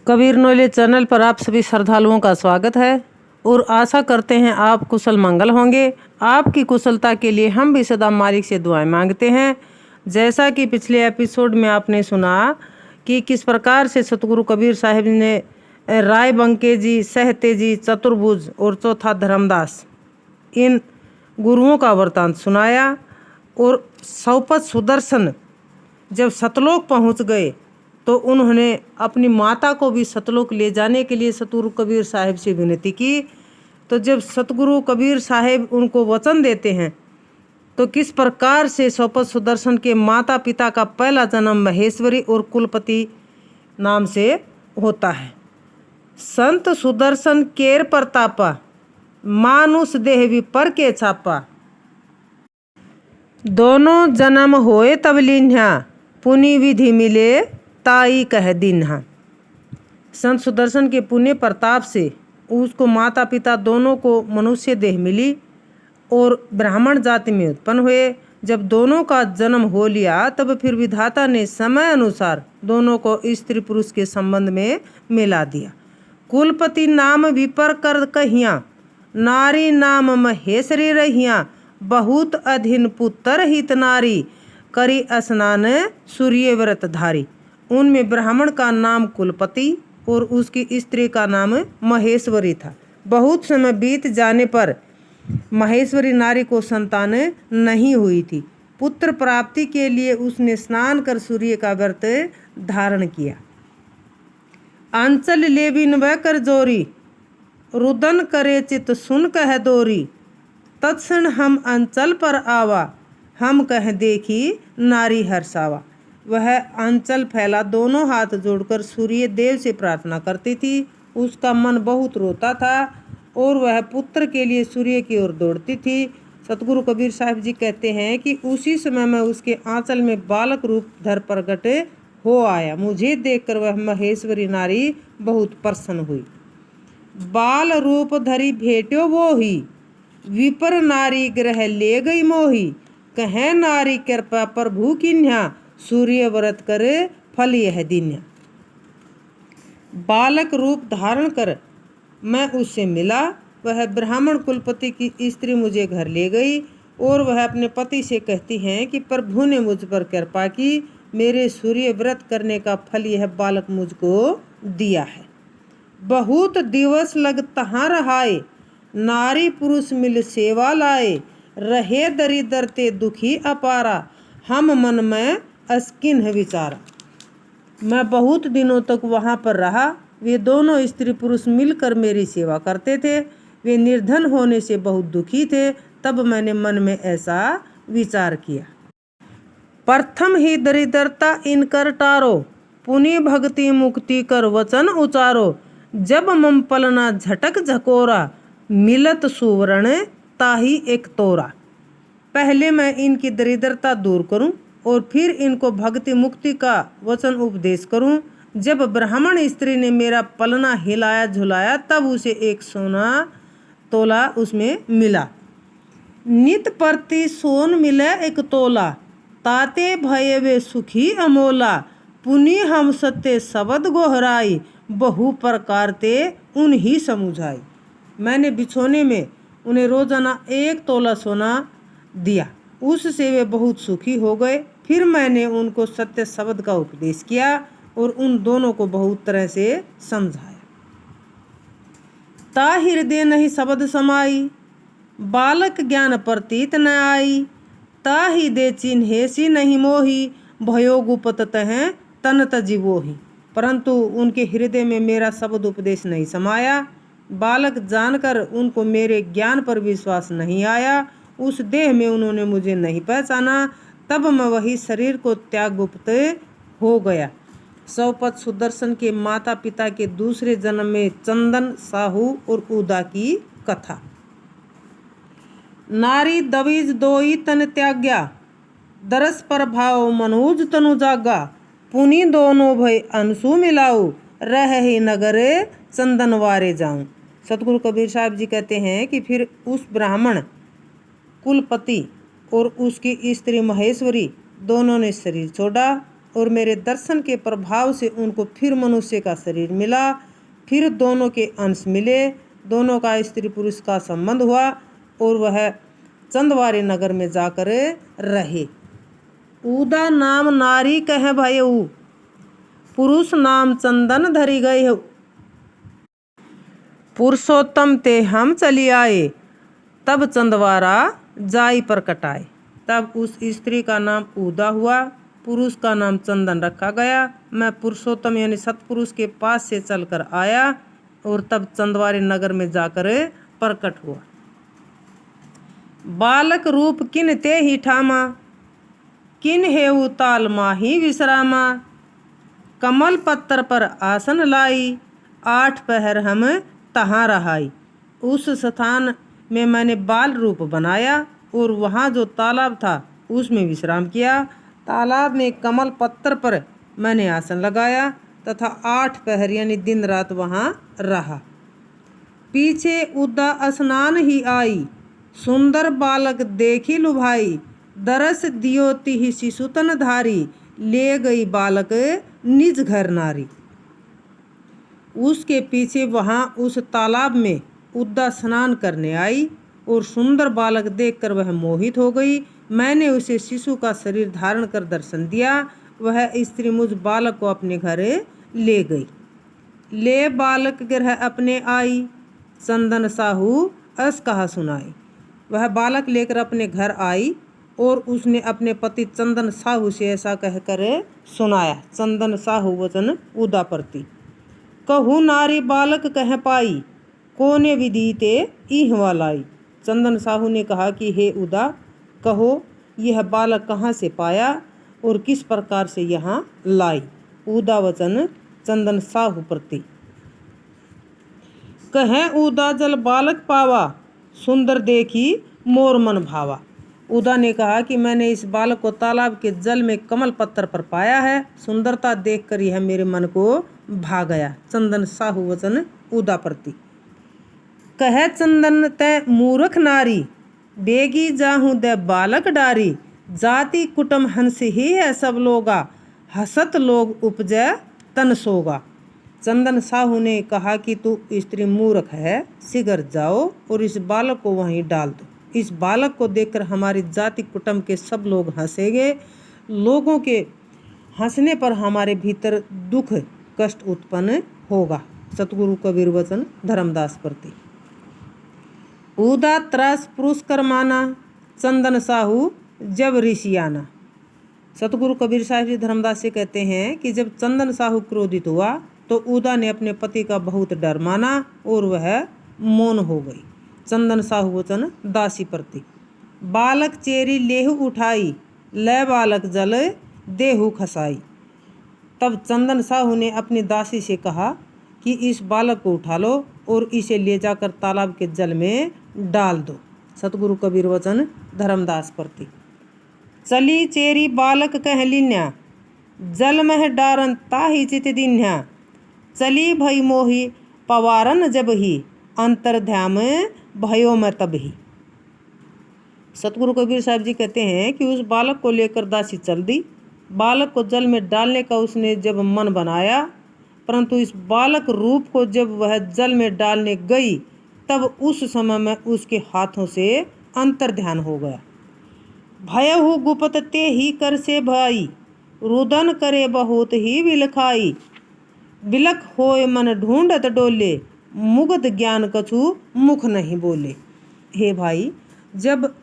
Kabir knowledge channel पर आप सभी श्रद्धालुओं का स्वागत है और आशा करते हैं आप कुशल मंगल होंगे। आपकी कुशलता के लिए हम भी सदा मालिक से दुआएं मांगते हैं। जैसा कि पिछले एपिसोड में आपने सुना कि किस प्रकार से सतगुरु कबीर साहिब ने राय बंके जी, सहते जी, चतुर्भुज और चौथा धर्मदास इन गुरुओं का वृतांत सुनाया। और सौपत सुदर्शन जब सतलोक पहुंच गए तो उन्होंने अपनी माता को भी सतलोक ले जाने के लिए सतगुरु कबीर साहिब से विनती की। तो जब सतगुरु कबीर साहिब उनको वचन देते हैं तो किस प्रकार से सौपत सुदर्शन के माता पिता का पहला जन्म महेश्वरी और कुलपति नाम से होता है। संत सुदर्शन केर प्रतापा, मानुष देह विपर के छापा। दोनों जन्म होए तब लीन्हा, पुनि विधि मिले ताई कह दीन्हा। संत सुदर्शन के पुण्य प्रताप से उसको माता पिता दोनों को मनुष्य देह मिली और ब्राह्मण जाति में उत्पन्न हुए। जब दोनों का जन्म हो लिया तब फिर विधाता ने समय अनुसार दोनों को स्त्री पुरुष के संबंध में मिला दिया। कुलपति नाम विपर कर कहिया, नारी नाम महेश्वरी रहिया। बहुत अधीन पुत्र हित नारी, करी स्नान सूर्य व्रत धारी। उनमें ब्राह्मण का नाम कुलपति और उसकी स्त्री का नाम महेश्वरी था। बहुत समय बीत जाने पर महेश्वरी नारी को संतान नहीं हुई थी। पुत्र प्राप्ति के लिए उसने स्नान कर सूर्य का व्रत धारण किया। आंचल ले बिनवै कर जोरी, रुदन करे चित सुन कह दोरी। तत्क्षण हम अंचल पर आवा, हम कह देखी नारी हर्षावा। वह अंचल फैला दोनों हाथ जोड़कर सूर्य देव से प्रार्थना करती थी। उसका मन बहुत रोता था और वह पुत्र के लिए सूर्य की ओर दौड़ती थी। सतगुरु कबीर साहिब जी कहते हैं कि उसी समय में उसके आंचल में बालक रूप धर प्रकट हो आया। मुझे देखकर वह महेश्वरी नारी बहुत प्रसन्न हुई। बाल रूप धरी भेट्यो वो ही, विपर नारी ग्रह ले गई मोही। कहे नारी कृपा प्रभु किन्हा, सूर्य व्रत करे फल यह दिन्या। बालक रूप धारण कर मैं उससे मिला। वह ब्राह्मण कुलपति की स्त्री मुझे घर ले गई और वह अपने पति से कहती हैं कि प्रभु ने मुझ पर कृपा की, मेरे सूर्य व्रत करने का फल यह बालक मुझको दिया है। बहुत दिवस लग तहाँ रहाए, नारी पुरुष मिल सेवा लाए। रहे दरिद्र ते दुखी अपारा, हम मन में अस्किन विचारा। मैं बहुत दिनों तक वहाँ पर रहा। वे दोनों स्त्री पुरुष मिलकर मेरी सेवा करते थे। वे निर्धन होने से बहुत दुखी थे। तब मैंने मन में ऐसा विचार किया, प्रथम ही दरिद्रता इनकर टारो, पुनि भक्ति मुक्ति कर वचन उचारो। जब मम पलना झटक झकोरा, मिलत सुवर्ण ताही एक तोरा। पहले मैं इनकी दरिद्रता दूर करूं और फिर इनको भक्ति मुक्ति का वचन उपदेश करूं। जब ब्राह्मण स्त्री ने मेरा पलना हिलाया झुलाया तब उसे एक सोना तोला उसमें मिला। नित प्रति सोन मिले एक तोला, ताते भय वे सुखी अमोला। पुनि हम सत्य शब्द गोहराई, बहु प्रकार ते उन्हीं समुझाई। मैंने बिछोने में उन्हें रोजाना एक तोला सोना दिया, उससे वे बहुत सुखी हो गए। फिर मैंने उनको सत्य शब्द का उपदेश किया और उन दोनों को बहुत तरह से समझाया। ता हृदय नहीं शब्द समाई, बालक ज्ञान प्रतीत न आई। ता ही दे चिन्हे सी नहीं मोही, भयो गुपत तह तन तजीवोही। परंतु उनके हृदय में मेरा शब्द उपदेश नहीं समाया। बालक जानकर उनको मेरे ज्ञान पर विश्वास नहीं आया। उस देह में उन्होंने मुझे नहीं पहचाना। तब मैं वही शरीर को त्याग गुप्त हो गया। सौपत सुदर्शन के माता पिता के दूसरे जन्म में चंदन, साहू और उदा की कथा। नारी दबीज दोई तन त्याग्या, दरस पर भाव मनुज तनु जागा। पुनि दोनों भय अंशु मिलाऊ, रह ही नगरे चंदन वारे जाऊं। सतगुरु कबीर साहब जी कहते हैं कि फिर उस ब्राह्मण कुलपति और उसकी स्त्री महेश्वरी दोनों ने शरीर छोड़ा और मेरे दर्शन के प्रभाव से उनको फिर मनुष्य का शरीर मिला। फिर दोनों के अंश मिले, दोनों का स्त्री पुरुष का संबंध हुआ और वह चंदवारी नगर में जाकर रहे। उदा नाम नारी कह भयऊ, पुरुष नाम चंदन धरी गए। पुरुषोत्तम ते हम चली आए, तब चंदवारा जाई पर कटाए। तब उस स्त्री का नाम उदा हुआ, पुरुष का नाम चंदन रखा गया। मैं पुरुषोत्तम यानी सतपुरुष के पास से चलकर आया और तब चंदवारी नगर में जाकर प्रकट हुआ। बालक रूप किन ते ही ठामा, किन हेऊ ताल माही विश्रामा। कमल पत्थर पर आसन लाई, 8 पहर हम तहाँ रहाई। उस स्थान में मैंने बाल रूप बनाया और वहाँ जो तालाब था उसमें विश्राम किया। तालाब में कमल पत्थर पर मैंने आसन लगाया तथा 8 पहर यानी दिन रात वहाँ रहा। पीछे उदा स्नान ही आई, सुंदर बालक देखी लुभाई। दरस दियो तिहि शिशुतन धारी, ले गई बालक निज घर नारी। उसके पीछे वहाँ उस तालाब में उदा स्नान करने आई और सुंदर बालक देखकर वह मोहित हो गई। मैंने उसे शिशु का शरीर धारण कर दर्शन दिया। वह स्त्री मुझ बालक को अपने घर ले गई। ले बालक गृह अपने आई, चंदन साहू अस कहा सुनाई। वह बालक लेकर अपने घर आई और उसने अपने पति चंदन साहू से ऐसा कहकर सुनाया। चंदन साहू वचन उदा प्रति। कहू नारी बालक कह पाई, कोने विदिते इहवा लाई। चंदन साहू ने कहा कि हे उदा, कहो यह बालक कहाँ से पाया और किस प्रकार से यहाँ लाई। उदा वचन चंदन साहू प्रति। कहे उदा जल बालक पावा, सुंदर देखी मोर मन भावा। उदा ने कहा कि मैंने इस बालक को तालाब के जल में कमल पत्थर पर पाया है। सुंदरता देखकर यह मेरे मन को भा गया। चंदन साहू वचन उदा प्रति। कहे चंदन तै मूर्ख नारी, बेगी जाहूँ दे बालक डारी। जाति कुटुम हंस ही है सब लोगा, हसत लोग उपजै तन सोगा। चंदन साहू ने कहा कि तू स्त्री मूर्ख है, शीघ्र जाओ और इस बालक को वहीं डाल दो। इस बालक को देखकर हमारी जाति कुटुंब के सब लोग हंसेंगे। लोगों के हंसने पर हमारे भीतर दुख कष्ट उत्पन्न होगा। सतगुरु कबीर वचन धर्मदास प्रति। उदा त्रास पुरस्कर माना, चंदन साहू जब ऋषियाना। सतगुरु कबीर साहिब जी धर्मदास से कहते हैं कि जब चंदन साहू क्रोधित हुआ तो उदा ने अपने पति का बहुत डर माना और वह मौन हो गई। चंदन साहू वचन दासी प्रति। बालक चेरी लेहु उठाई, ले बालक जल देहु खसाई। तब चंदन साहू ने अपनी दासी से कहा कि इस बालक को उठा लो और इसे ले जाकर तालाब के जल में डाल दो। सतगुरु कबीर वचन धर्मदास प्रति। चली चेरी बालक कह लीन्या, जल मह डारन ताहि चित दीन्या। चली भई मोहि पवारन जब ही, अंतर्ध्याम भयो मैं तब ही। सतगुरु कबीर साहब जी कहते हैं कि उस बालक को लेकर दासी चल दी। बालक को जल में डालने का उसने जब मन बनाया, परंतु इस बालक रूप को जब वह जल में डालने गई तब उस समय में उसके हाथों से अंतर्ध्यान हो गया। भयहु गुपत ते ही कर से भाई, रुदन करे बहुत ही विलखाई। बिलख होए मन ढूंढत डोले, मुग्ध ज्ञान कछु मुख नहीं बोले। हे भाई, जब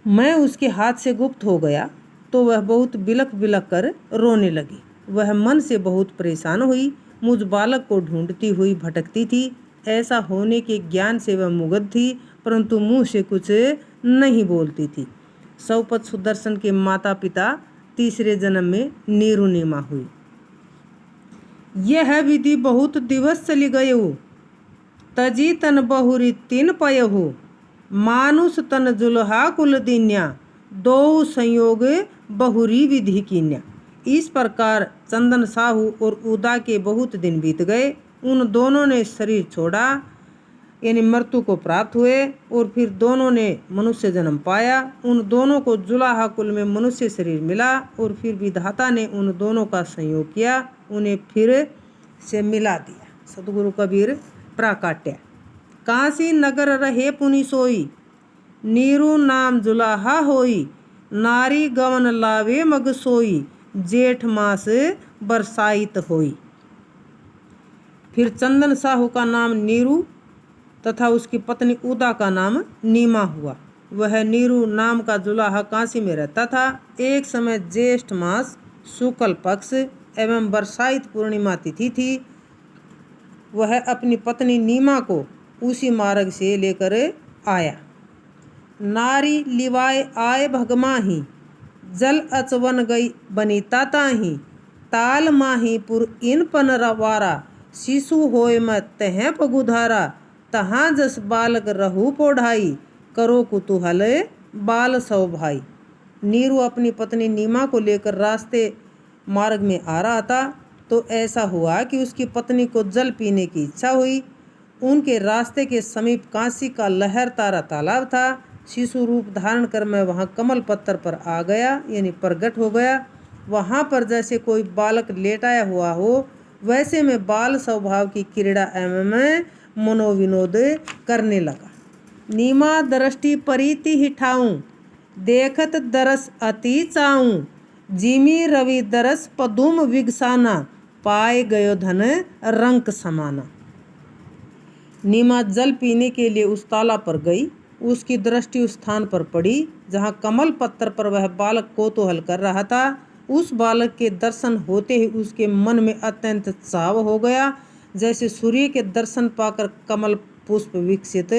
मैं उसके हाथ से गुप्त हो गया तो वह बहुत बिलख बिलख कर रोने लगी। वह मन से बहुत परेशान हुई, मुझ बालक को ढूंढती हुई भटकती थी। ऐसा होने के ज्ञान से वह मुग्ध थी, परंतु मुंह से कुछ नहीं बोलती थी। सौपत सुदर्शन के माता पिता तीसरे जन्म में नीरुनिमा हुई। यह विधि बहुत दिवस चली गयु, तजी तन बहुरी तीन पयहु। मानुष तन जुल्हा कुल दीन्या, दो संयोग बहुरी विधि कीन्या। इस प्रकार चंदन साहू और उदा के बहुत दिन बीत गए। उन दोनों ने शरीर छोड़ा। यानी मृत्यु को प्राप्त हुए और फिर दोनों ने मनुष्य जन्म पाया। उन दोनों को जुलाहा कुल में मनुष्य शरीर मिला और फिर विधाता ने उन दोनों का संयोग किया, उन्हें फिर से मिला दिया। सतगुरु कबीर प्राकाट्य। काशी नगर रहे पुनि सोई, नीरू नाम जुलाहा होई, नारी गवन लावे मग सोई, जेठ मास बरसाइत होई। फिर चंदन साहू का नाम नीरू तथा उसकी पत्नी उदा का नाम नीमा हुआ। वह नीरू नाम का जुलाहा काशी में रहता था। एक समय ज्येष्ठ मास शुक्ल पक्ष एवं बरसाइत पूर्णिमा तिथि थी। वह अपनी पत्नी नीमा को उसी मार्ग से लेकर आया। नारी लिवाए आए भगमाही, जल अचवन गई बनी ताताही, ताल माही पुर इन पनवारा, शिशु होय मैं तह पगुधारा, तहाँ जस बालक रहू पोढ़ाई, करो कुतूहल बाल सौ भाई। नीरू अपनी पत्नी नीमा को लेकर रास्ते मार्ग में आ रहा था तो ऐसा हुआ कि उसकी पत्नी को जल पीने की इच्छा हुई। उनके रास्ते के समीप काशी का लहर तारा तालाब था। शिशु रूप धारण कर मैं वहाँ कमल पत्थर पर आ गया, यानी प्रगट हो गया। वहाँ पर जैसे कोई बालक लेटाया हुआ हो, वैसे मैं बाल स्वभाव की क्रीड़ा एवं मनोविनोद करने लगा। नीमा दृष्टि परीति हिठाऊं, देखत दरस अति चाऊं, जिमी रवि दरस पदुम विगसाना, पाए गयो धन रंक समाना। नीमा जल पीने के लिए उस तालाब पर गई। उसकी दृष्टि उस स्थान पर पड़ी जहाँ कमल पत्थर पर वह बालक कौतूहल कर रहा था। उस बालक के दर्शन होते ही उसके मन में अत्यंत चाव हो गया। जैसे सूर्य के दर्शन पाकर कमल पुष्प विकसित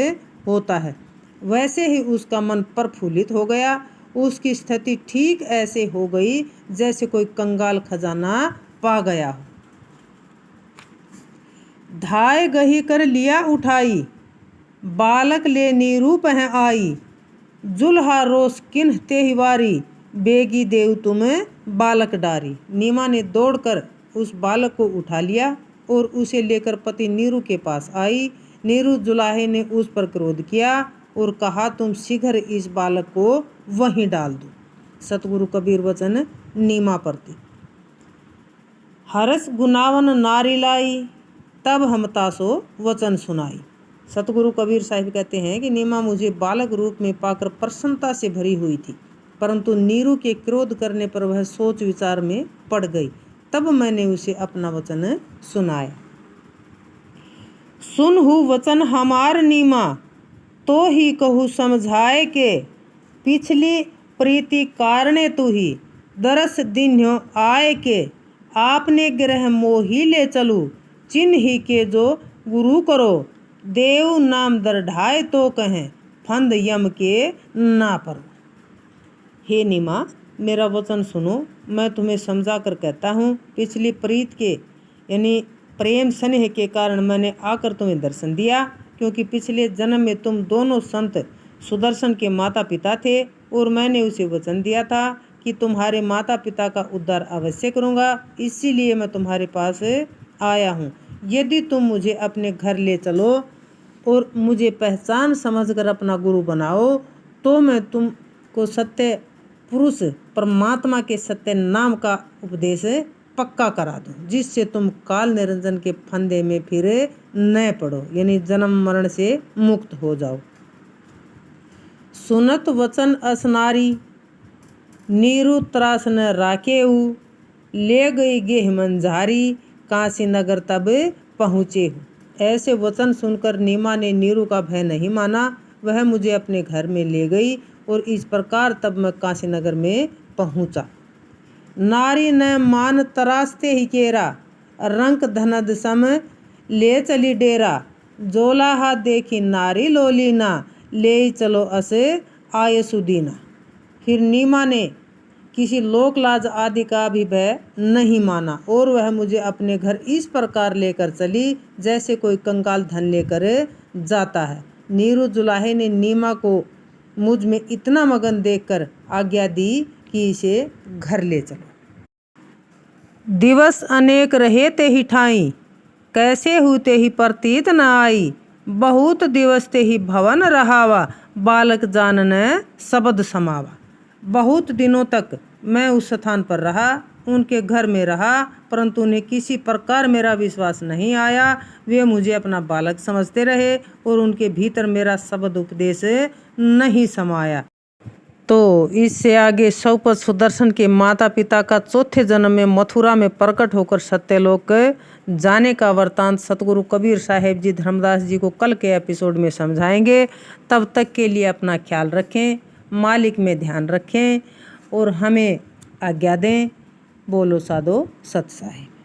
होता है, वैसे ही उसका मन प्रफुल्लित हो गया। उसकी स्थिति ठीक ऐसे हो गई जैसे कोई कंगाल खजाना पा गया हो। धाय गही कर लिया उठाई, बालक ले नीरू पह आई, जुल्हा रोस किन्ह तेहिवारी, बेगी देव तुम्हें बालक डारी। नीमा ने दौड़कर उस बालक को उठा लिया और उसे लेकर पति नीरू के पास आई। नीरू जुलाहे ने उस पर क्रोध किया और कहा, तुम शीघ्र इस बालक को वहीं डाल दो। सतगुरु कबीर वचन नीमा प्रति। हरस गुनावन नारी लाई, तब हम तासो वचन सुनाई। सतगुरु कबीर साहिब कहते हैं कि नीमा मुझे बालक रूप में पाकर प्रसन्नता से भरी हुई थी, परंतु नीरू के क्रोध करने पर वह सोच विचार में पड़ गई। तब मैंने उसे अपना वचन सुनाया। सुनहु वचन हमार नीमा, तो ही कहूँ समझाए के, पिछली प्रीति कारणे तू ही, दरस दिन्यो आए के, आपने ग्रह मोही ले चलू, चिन्ह ही के जो गुरु करो, देव नाम दरढाए तो कहें, फंद यम के ना परो। हे नीमा, मेरा वचन सुनो, मैं तुम्हें समझा कर कहता हूँ। पिछली प्रीत के यानी प्रेम स्नेह के कारण मैंने आकर तुम्हें दर्शन दिया, क्योंकि पिछले जन्म में तुम दोनों संत सुदर्शन के माता पिता थे और मैंने उसे वचन दिया था कि तुम्हारे माता पिता का उद्धार अवश्य करूँगा। इसीलिए मैं तुम्हारे पास आया हूँ। यदि तुम मुझे अपने घर ले चलो और मुझे पहचान समझकर अपना गुरु बनाओ, तो मैं तुमको सत्य पुरुष परमात्मा के सत्य नाम का उपदेश पक्का करा दूं, जिससे तुम काल निरंजन के फंदे में फिर न पड़ो, यानी जन्म मरण से मुक्त हो जाओ। सुनत वचन असनारी, नीरू त्रास न राकेऊ, ले गई गेह मंझारी, काशी नगर तब पहुँचे हूँ। ऐसे वचन सुनकर नीमा ने नीरू का भय नहीं माना। वह मुझे अपने घर में ले गई और इस प्रकार तब मैं काशी नगर में पहुँचा। नारी न मान तरासते ही केरा, रंक धनद सम ले चली डेरा, जोलाहा देखी नारी लोलीना, ले चलो असे आय सुदीना। फिर नीमा ने किसी लोकलाज आदि का भी भय नहीं माना और वह मुझे अपने घर इस प्रकार लेकर चली जैसे कोई कंगाल धन लेकर जाता है। नीरू जुलाहे ने नीमा को मुझ में इतना मगन देखकर आज्ञा दी कि इसे घर ले चलो। दिवस अनेक रहे ते ही ठाई, कैसे हुते ही प्रतीत न आई, बहुत दिवस ते ही भवन रहावा, बालक जानने शब्द समावा। बहुत दिनों तक मैं उस स्थान पर रहा, उनके घर में रहा, परंतु उन्हें किसी प्रकार मेरा विश्वास नहीं आया। वे मुझे अपना बालक समझते रहे और उनके भीतर मेरा शब्द उपदेश नहीं समाया। तो इससे आगे सौपत सुदर्शन के माता पिता का चौथे जन्म में मथुरा में प्रकट होकर सत्यलोक जाने का वृतांत सतगुरु कबीर साहेब जी धर्मदास जी को कल के एपिसोड में समझाएंगे। तब तक के लिए अपना ख्याल रखें, मालिक में ध्यान रखें और हमें आज्ञा दें। बोलो साधो सत साहिब।